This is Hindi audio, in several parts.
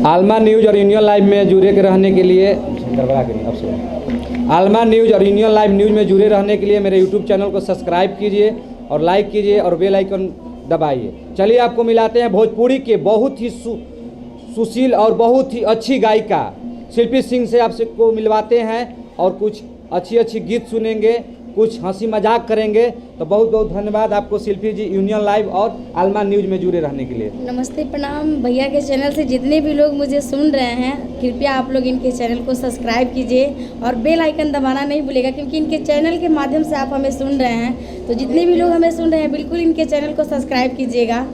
आलमा न्यूज़ और यूनियन लाइव में जुड़े के रहने के लिए आलमा न्यूज़ और यूनियन लाइव न्यूज़ में जुड़े रहने के लिए मेरे यूट्यूब चैनल को सब्सक्राइब कीजिए और लाइक कीजिए और बेल आइकन दबाइए। चलिए आपको मिलाते हैं भोजपुरी के बहुत ही सुशील और बहुत ही अच्छी गायिका शिल्पी सिंह से आपसे को मिलवाते हैं और कुछ अच्छी गीत सुनेंगे, कुछ हंसी मजाक करेंगे। तो बहुत बहुत धन्यवाद आपको शिल्पी जी यूनियन लाइव और आलमा न्यूज़ में जुड़े रहने के लिए। नमस्ते, प्रणाम। भैया के चैनल से जितने भी लोग मुझे सुन रहे हैं, कृपया आप लोग इनके चैनल को सब्सक्राइब कीजिए और बेल आइकन दबाना नहीं भूलेगा, क्योंकि इनके चैनल के माध्यम से आप हमें सुन रहे हैं। तो जितने भी लोग हमें सुन रहे हैं, बिल्कुल इनके चैनल को सब्सक्राइब कीजिएगा।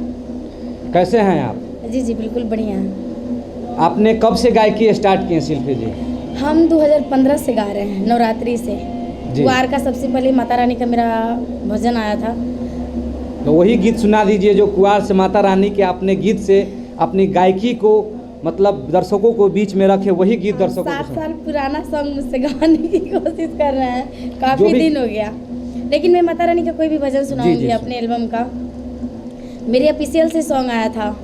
कैसे हैं आप? जी बढ़िया बढ़िया। आपने कब से गायकी स्टार्ट किए शिल्पी जी? हम 2015 से गा रहे हैं, नवरात्रि से। कुआर का सबसे पहले माता रानी का मेरा भजन आया था। तो वही गीत सुना दीजिए जो कुआर से माता रानी के अपने गीत से अपनी गायकी को मतलब दर्शकों को बीच में रखे, वही गीत दर्शकों को। 7 साल पुराना सॉन्ग मुझसे गाने की कोशिश कर रहे हैं, काफ़ी दिन हो गया, लेकिन मैं माता रानी का कोई भी भजन सुनाऊंगी अपने एल्बम का। मेरे ऑफिशियल से सॉन्ग आया था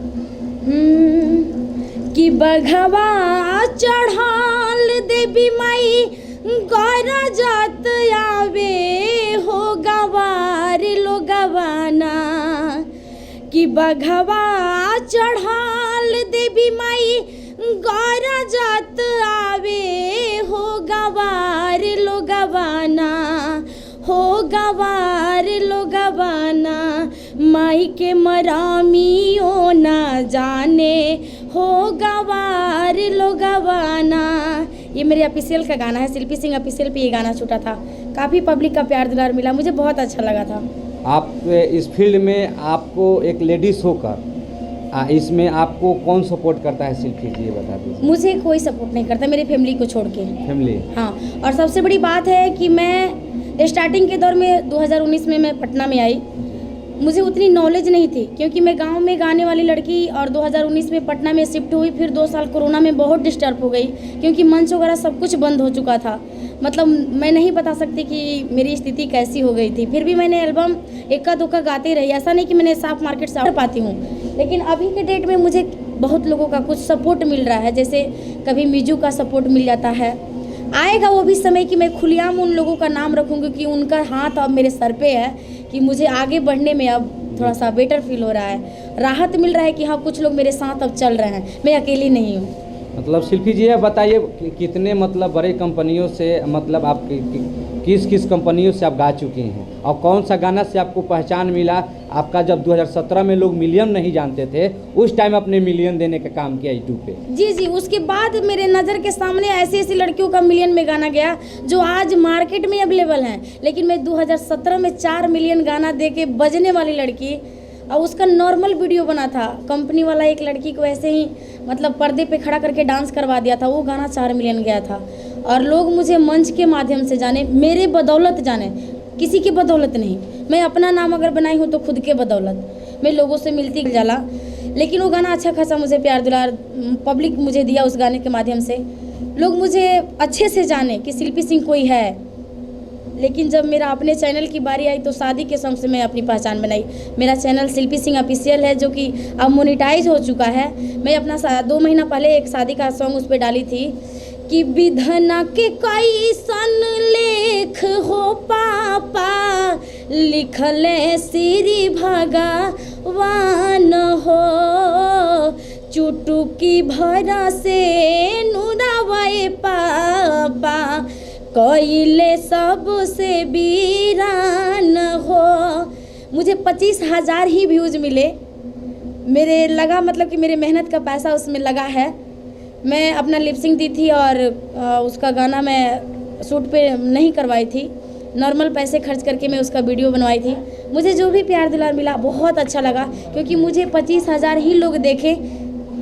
कि बघवा चढ़ाल देवी माई गौरा जात आवे हो गवार लो गवाना, कि बघवा चढ़ाल देवी माई गौरा जात आवे हो गवार लो गवाना, हो गवार लो गवाना, माई के मरामियों ना जाने हो गवार लो गवाना। ये मेरे ऑफिशियल का गाना है, शिल्पी सिंह ऑफिशियल पे ये गाना छूटा था। काफ़ी पब्लिक का प्यार दुलार मिला, मुझे बहुत अच्छा लगा था। आप इस फील्ड में आपको एक लेडीज होकर इसमें आपको कौन सपोर्ट करता है शिल्पी जी, ये बता दीजिए। मुझे कोई सपोर्ट नहीं करता, मेरी फैमिली को छोड़ के। फैमिली? हाँ। और सबसे बड़ी बात है कि मैं स्टार्टिंग के दौर में 2019 में मैं पटना में आई, मुझे उतनी नॉलेज नहीं थी, क्योंकि मैं गांव में गाने वाली लड़की, और 2019 में पटना में शिफ्ट हुई। फिर 2 साल कोरोना में बहुत डिस्टर्ब हो गई, क्योंकि मंच वगैरह सब कुछ बंद हो चुका था। मतलब मैं नहीं बता सकती कि मेरी स्थिति कैसी हो गई थी। फिर भी मैंने एल्बम इक्का दुक्का गाती रही, ऐसा नहीं कि मैंने साफ मार्केट से कर पाती हूँ। लेकिन अभी के डेट में मुझे बहुत लोगों का कुछ सपोर्ट मिल रहा है, जैसे कभी मीजू का सपोर्ट मिल जाता है। आएगा वो भी समय कि मैं खुलेआम उन लोगों का नाम रखूँगी कि उनका हाथ अब मेरे सर पे है, कि मुझे आगे बढ़ने में अब थोड़ा सा बेटर फील हो रहा है, राहत मिल रहा है कि हाँ कुछ लोग मेरे साथ अब चल रहे हैं, मैं अकेली नहीं हूँ। मतलब शिल्पी जी ये बताइए कितने मतलब बड़े कंपनियों से मतलब आप किस किस कंपनियों से आप गा चुकी हैं, और कौन सा गाना से आपको पहचान मिला? आपका जब 2017 में लोग मिलियन नहीं जानते थे, उस टाइम अपने मिलियन देने का काम किया यूट्यूब पे। जी उसके बाद मेरे नज़र के सामने ऐसी लड़कियों का मिलियन में गाना गया जो आज मार्केट में अवेलेबल हैं। लेकिन मैं 2017 में 4 मिलियन गाना दे के बजने वाली लड़की, और उसका नॉर्मल वीडियो बना था। कंपनी वाला एक लड़की को ऐसे ही मतलब पर्दे पे खड़ा करके डांस करवा दिया था, वो गाना 4 मिलियन गया था। और लोग मुझे मंच के माध्यम से जाने, मेरे बदौलत जाने, किसी की बदौलत नहीं। मैं अपना नाम अगर बनाई हूँ तो खुद के बदौलत, मैं लोगों से मिलती जाला। लेकिन वो गाना अच्छा खासा मुझे प्यार दुलार पब्लिक मुझे दिया, उस गाने के माध्यम से लोग मुझे अच्छे से जाने कि शिल्पी सिंह कोई है। लेकिन जब मेरा अपने चैनल की बारी आई तो शादी के सॉन्ग से मैं अपनी पहचान बनाई। मेरा चैनल शिल्पी सिंह ऑफिशियल है, जो कि अब मोनेटाइज हो चुका है। मैं अपना 2 महीना पहले एक शादी का सॉन्ग उस पर डाली थी कि विधना के कैसन लेख हो पापा, लिखले श्री भगवान हो, चुटुकी भरा से नुरावे पापा, कोइले सबसे बीरान हो। मुझे 25,000 ही व्यूज़ मिले, मेरे लगा मतलब कि मेरे मेहनत का पैसा उसमें लगा है। मैं अपना लिपसिंग दी थी और उसका गाना मैं शूट पे नहीं करवाई थी, नॉर्मल पैसे खर्च करके मैं उसका वीडियो बनवाई थी। मुझे जो भी प्यार दुलार मिला बहुत अच्छा लगा, क्योंकि मुझे 25,000 ही लोग देखे,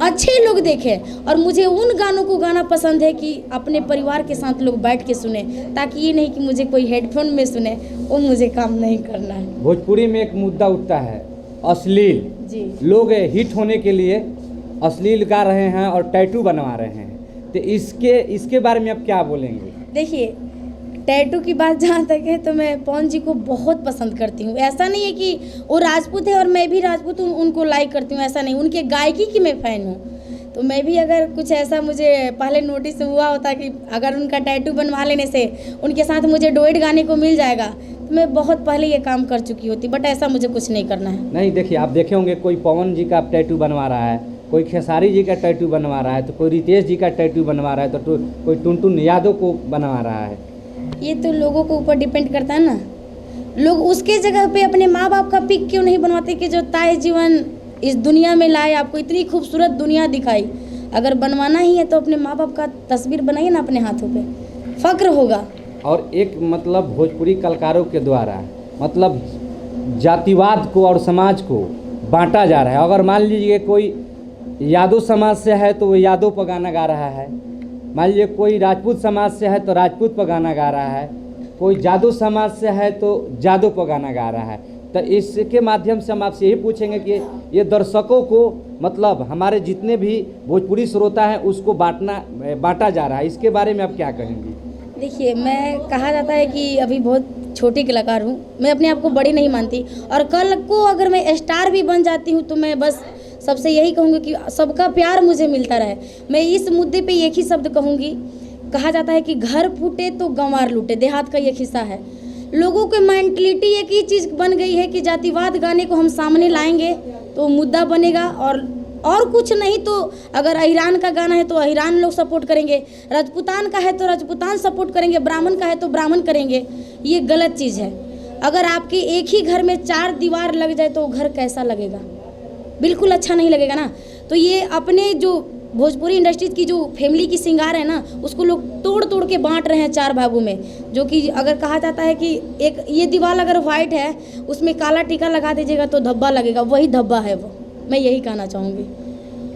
अच्छे लोग देखे। और मुझे उन गानों को गाना पसंद है कि अपने परिवार के साथ लोग बैठ के सुने, ताकि ये नहीं कि मुझे कोई हेडफोन में सुने, वो मुझे काम नहीं करना है। भोजपुरी में एक मुद्दा उठता है अश्लील जी। लोग हिट होने के लिए अश्लील गा रहे हैं और टैटू बनवा रहे हैं, तो इसके बारे में आप क्या बोलेंगे? देखिए, टैटू की बात जहाँ तक है तो मैं पवन जी को बहुत पसंद करती हूँ। ऐसा नहीं है कि वो राजपूत है और मैं भी राजपूत हूँ, उनको लाइक करती हूँ, ऐसा नहीं। उनके गायकी की मैं फ़ैन हूँ। तो मैं भी अगर कुछ ऐसा मुझे पहले नोटिस हुआ होता कि अगर उनका टैटू बनवा लेने से उनके साथ मुझे डुएट गाने को मिल जाएगा, तो मैं बहुत पहले ये काम कर चुकी होती, बट ऐसा मुझे कुछ नहीं करना है। नहीं देखिए, आप देखे होंगे कोई पवन जी का टैटू बनवा रहा है, कोई खेसारी जी का टैटू बनवा रहा है, तो कोई रितेश जी का टैटू बनवा रहा है, तो कोई टुनटुन यादव को बनवा रहा है। ये तो लोगों को ऊपर डिपेंड करता है ना। लोग उसके जगह पे अपने माँ बाप का पिक क्यों नहीं बनवाते कि जो ताए जीवन इस दुनिया में लाए, आपको इतनी खूबसूरत दुनिया दिखाई। अगर बनवाना ही है तो अपने माँ बाप का तस्वीर बनाइए ना अपने हाथों पे, फ़क्र होगा। और एक मतलब भोजपुरी कलाकारों के द्वारा मतलब जातिवाद को और समाज को बांटा जा रहा है। अगर मान लीजिए कोई यादव समाज से है तो वो यादव पर गाना गा रहा है, मान लीजिए कोई राजपूत समाज से है तो राजपूत पर गाना गा रहा है, कोई जादव समाज से है तो जादव पर गाना गा रहा है। तो इसके माध्यम से हम आपसे यही पूछेंगे कि ये दर्शकों को मतलब हमारे जितने भी भोजपुरी श्रोता हैं उसको बांटा जा रहा है, इसके बारे में आप क्या कहेंगी? देखिए, मैं कहा जाता है कि अभी बहुत छोटी कलाकार हूँ, मैं अपने आप को बड़ी नहीं मानती, और कल को अगर मैं स्टार भी बन जाती हूँ तो मैं बस सबसे यही कहूँगी कि सबका प्यार मुझे मिलता रहे। मैं इस मुद्दे पे एक ही शब्द कहूँगी, कहा जाता है कि घर फूटे तो गंवार लूटे, देहात का ये किस्सा है। लोगों की मेंटलिटी एक ही चीज़ बन गई है कि जातिवाद गाने को हम सामने लाएंगे तो मुद्दा बनेगा, और कुछ नहीं तो अगर अहिरान का गाना है तो अहिरान लोग सपोर्ट करेंगे, राजपूतान का है तो राजपूतान सपोर्ट करेंगे, ब्राह्मण का है तो ब्राह्मण करेंगे। ये गलत चीज़ है। अगर आपके एक ही घर में 4 दीवार लग जाए तो घर कैसा लगेगा? बिल्कुल अच्छा नहीं लगेगा ना। तो ये अपने जो भोजपुरी इंडस्ट्री की जो फैमिली की श्रृंगार है ना, उसको लोग तोड़ तोड़ के बांट रहे हैं 4 भागों में। जो कि अगर कहा जाता है कि एक ये दीवार अगर वाइट है उसमें काला टीका लगा दीजिएगा तो धब्बा लगेगा, वही धब्बा है वो। मैं यही कहना चाहूँगी।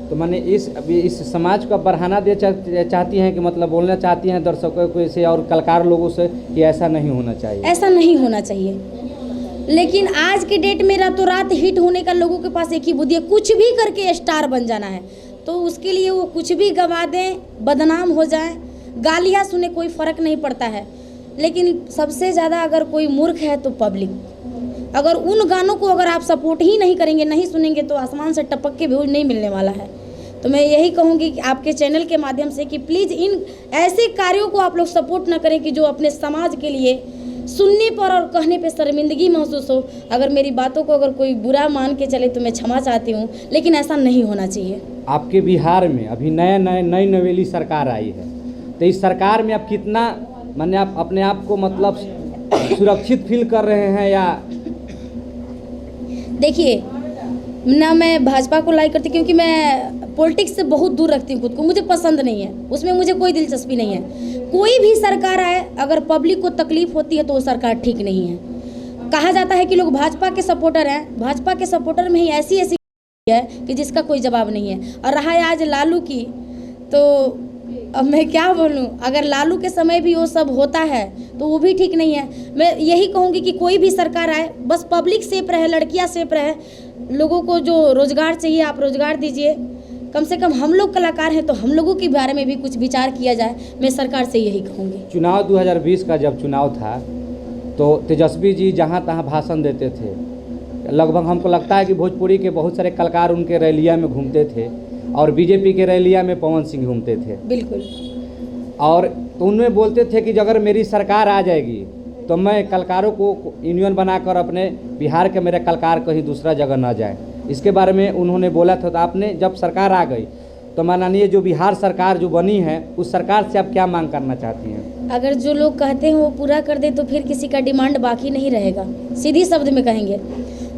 तो मैंने इस समाज को बढ़ाना दे चाहती हैं कि मतलब बोलना चाहती हैं दर्शकों को इसे और कलाकार लोगों से कि ऐसा नहीं होना चाहिए, ऐसा नहीं होना चाहिए। लेकिन आज के डेट में रातों रात हिट होने का लोगों के पास एक ही बुद्धि है, कुछ भी करके स्टार बन जाना है। तो उसके लिए वो कुछ भी गवा दें, बदनाम हो जाए, गालियाँ सुने, कोई फ़र्क नहीं पड़ता है। लेकिन सबसे ज़्यादा अगर कोई मूर्ख है तो पब्लिक। अगर उन गानों को अगर आप सपोर्ट ही नहीं करेंगे, नहीं सुनेंगे, तो आसमान से टपक के व्यूज नहीं मिलने वाला है। तो मैं यही कहूँगी कि आपके चैनल के माध्यम से कि प्लीज़ इन ऐसे कार्यों को आप लोग सपोर्ट ना करें कि जो अपने समाज के लिए सुनने पर और कहने पे शर्मिंदगी महसूस हो। अगर मेरी बातों को अगर कोई बुरा मान के चले तो मैं क्षमा चाहती हूँ, लेकिन ऐसा नहीं होना चाहिए। आपके बिहार में अभी नई नवेली सरकार आई है, तो इस सरकार में आप कितना माने आप अपने आप को मतलब सुरक्षित फील कर रहे हैं? या देखिए, ना मैं भाजपा को लाइक करती, क्योंकि मैं पॉलिटिक्स से बहुत दूर रखती हूँ खुद को, मुझे पसंद नहीं है, उसमें मुझे कोई दिलचस्पी नहीं है। कोई भी सरकार आए, अगर पब्लिक को तकलीफ होती है तो वो सरकार ठीक नहीं है। कहा जाता है कि लोग भाजपा के सपोर्टर हैं, भाजपा के सपोर्टर में ही ऐसी है कि जिसका कोई जवाब नहीं है। और रहा है आज लालू की, तो अब मैं क्या बोलूं, अगर लालू के समय भी वो सब होता है तो वो भी ठीक नहीं है। मैं यही कहूँगी कि कोई भी सरकार आए, बस पब्लिक सेफ रहे, लड़कियां सेफ रहे, लोगों को जो रोज़गार चाहिए आप रोज़गार दीजिए। कम से कम हम लोग कलाकार हैं तो हम लोगों के बारे में भी कुछ विचार किया जाए, मैं सरकार से यही कहूँगी। चुनाव 2020 का जब चुनाव था तो तेजस्वी जी जहाँ तहाँ भाषण देते थे, लगभग हमको लगता है कि भोजपुरी के बहुत सारे कलाकार उनके रैलिया में घूमते थे, और बीजेपी के रैलिया में पवन सिंह घूमते थे। बिल्कुल। और तो उनमें बोलते थे कि अगर मेरी सरकार आ जाएगी तो मैं कलाकारों को यूनियन बनाकर अपने बिहार के मेरे कलाकार कहीं दूसरा जगह ना जाए। इसके बारे में उन्होंने बोला था। तो आपने जब सरकार आ गई तो माननीय जो बिहार सरकार जो बनी है उस सरकार से आप क्या मांग करना चाहती हैं? अगर जो लोग कहते हैं वो पूरा कर दे तो फिर किसी का डिमांड बाकी नहीं रहेगा। सीधी शब्द में कहेंगे,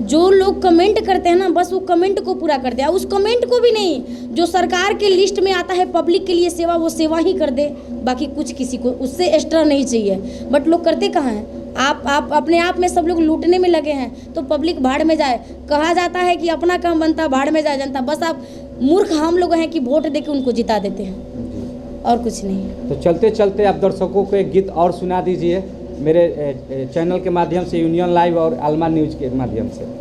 जो लोग कमेंट करते हैं ना, बस वो कमेंट को पूरा कर दे। उस कमेंट को भी नहीं, जो सरकार के लिस्ट में आता है पब्लिक के लिए सेवा, वो सेवा ही कर दे, बाकी कुछ किसी को उससे एक्स्ट्रा नहीं चाहिए। बट लोग करते कहाँ हैं? आप अपने आप में सब लोग लूटने में लगे हैं, तो पब्लिक भाड़ में जाए। कहा जाता है कि अपना काम बनता भाड़ में जाए जनता। बस आप मूर्ख हम लोग हैं कि वोट देके उनको जिता देते हैं, और कुछ नहीं। तो चलते चलते आप दर्शकों को एक गीत और सुना दीजिए मेरे चैनल के माध्यम से, यूनियन लाइव और आलमा न्यूज के माध्यम से।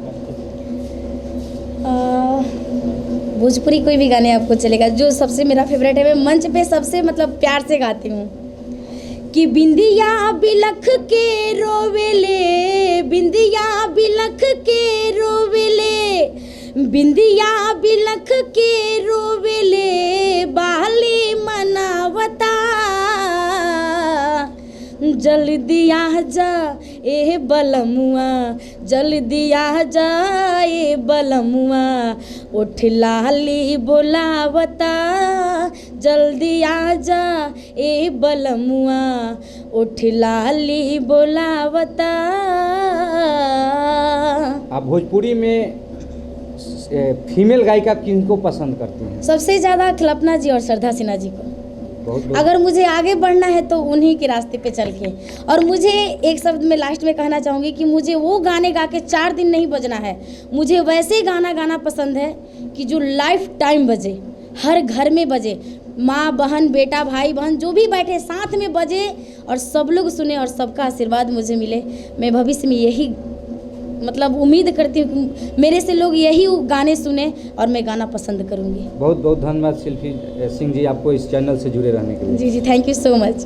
भोजपुरी कोई भी गाने आपको चलेगा, जो सबसे मेरा फेवरेट है, मैं मंच पे सबसे मतलब प्यार से गाती हूँ कि बिंदिया बिलख के रोवेले, बिंदिया बिलख के रोवेले, बिंदिया बिलख के रोवेले बाली मनावता, जल्दी आ जा ए बलमुआ, जल्दी आ जा ए बलमुआ, उठ लाली बोलावता, जल्दी आ जा ए बलमुआ, उठ लाली बोलावता। आप भोजपुरी में फीमेल गायिका किनको पसंद करती हैं? सबसे ज़्यादा कल्पना जी और श्रद्धा सिन्हा जी को। बहुत अगर मुझे आगे बढ़ना है तो उन्हीं के रास्ते पे चल के, और मुझे एक शब्द में लास्ट में कहना चाहूँगी कि मुझे वो गाने गा के 4 दिन नहीं बजना है, मुझे वैसे गाना गाना पसंद है कि जो लाइफ टाइम बजे, हर घर में बजे, माँ बहन बेटा भाई बहन जो भी बैठे साथ में बजे और सब लोग सुने और सबका आशीर्वाद मुझे मिले। मैं भविष्य में यही मतलब उम्मीद करती हूँ कि मेरे से लोग यही गाने सुने और मैं गाना पसंद करूँगी। बहुत बहुत धन्यवाद शिल्पी सिंह जी, आपको इस चैनल से जुड़े रहने के लिए। जी जी, थैंक यू सो मच।